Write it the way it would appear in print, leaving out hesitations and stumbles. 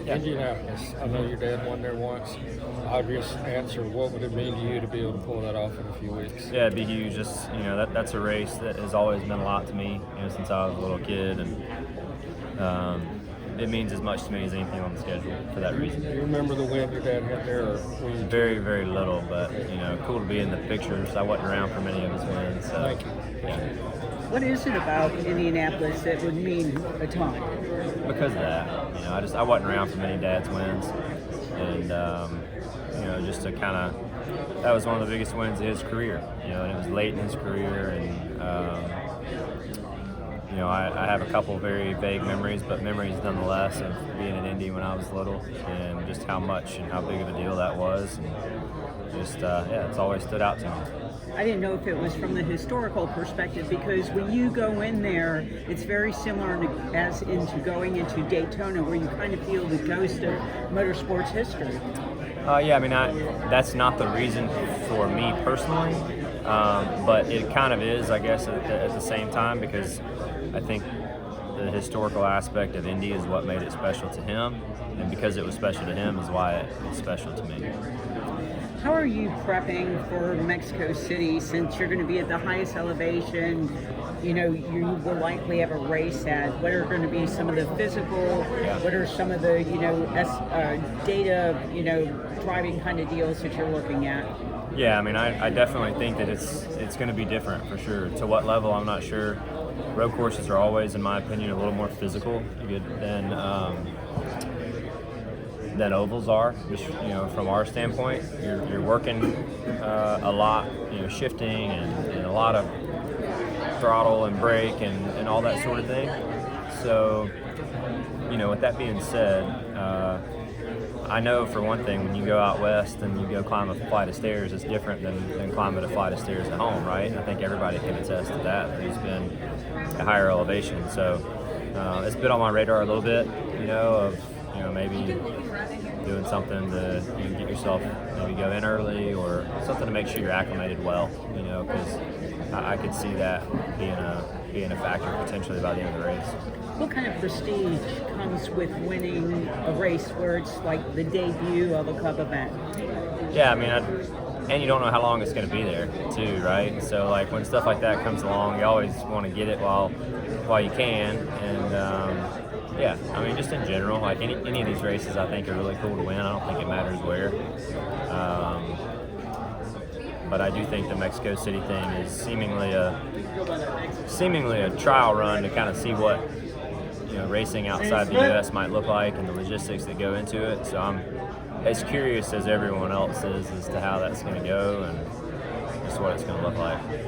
Yeah. Indianapolis. I know your dad won there once. Obvious answer. What would it mean to you to be able to pull that off in a few weeks? Yeah, it'd be huge. Just that's a race that has always meant a lot to me. Since I was a little kid, and it means as much to me as anything on the schedule for that reason. Do you remember the win your dad had there? Or were you Very, very little, but cool to be in the pictures. I wasn't around for many of his wins. So, Thank you. yeah. What is it about Indianapolis that would mean a ton? Because of that, I wasn't around for many dad's wins, and just to kind of, that was one of the biggest wins of his career. And it was late in his career, and I have a couple very vague memories, but memories nonetheless of being in Indy when I was little, and just how much and how big of a deal that was, and just it's always stood out to me. I didn't know if it was from the historical perspective, because when you go in there, it's very similar as into going into Daytona, where you kind of feel the ghost of motorsports history. That's not the reason for me personally, but it kind of is, I guess, at the same time, because I think the historical aspect of Indy is what made it special to him, and because it was special to him is why it was special to me. How are you prepping for Mexico City, since you're going to be at the highest elevation? You will likely have a race at. What are going to be some of the physical? Yeah. What are some of the data driving kind of deals that you're looking at? Yeah, I definitely think that it's going to be different for sure. To what level, I'm not sure. Road courses are always, in my opinion, a little more physical than ovals are. Just from our standpoint, you're working a lot, shifting and a lot of throttle and brake and all that sort of thing. So, with that being said, I know for one thing, when you go out west and you go climb a flight of stairs, it's different than climbing a flight of stairs at home, right? And I think everybody can attest to that who's been at higher elevation. So it's been on my radar a little bit, of maybe doing something to get yourself, maybe go in early or something to make sure you're acclimated well, because I could see that being a factor potentially by the end of the race. What kind of prestige comes with winning a race where it's like the debut of a Cup event? Yeah, and you don't know how long it's going to be there too, right? So like when stuff like that comes along, you always want to get it while you can, and just in general, like any of these races, I think are really cool to win. I don't think it matters where. But I do think the Mexico City thing is seemingly a trial run to kind of see what racing outside the U.S. might look like and the logistics that go into it. So I'm as curious as everyone else is as to how that's going to go and just what it's going to look like.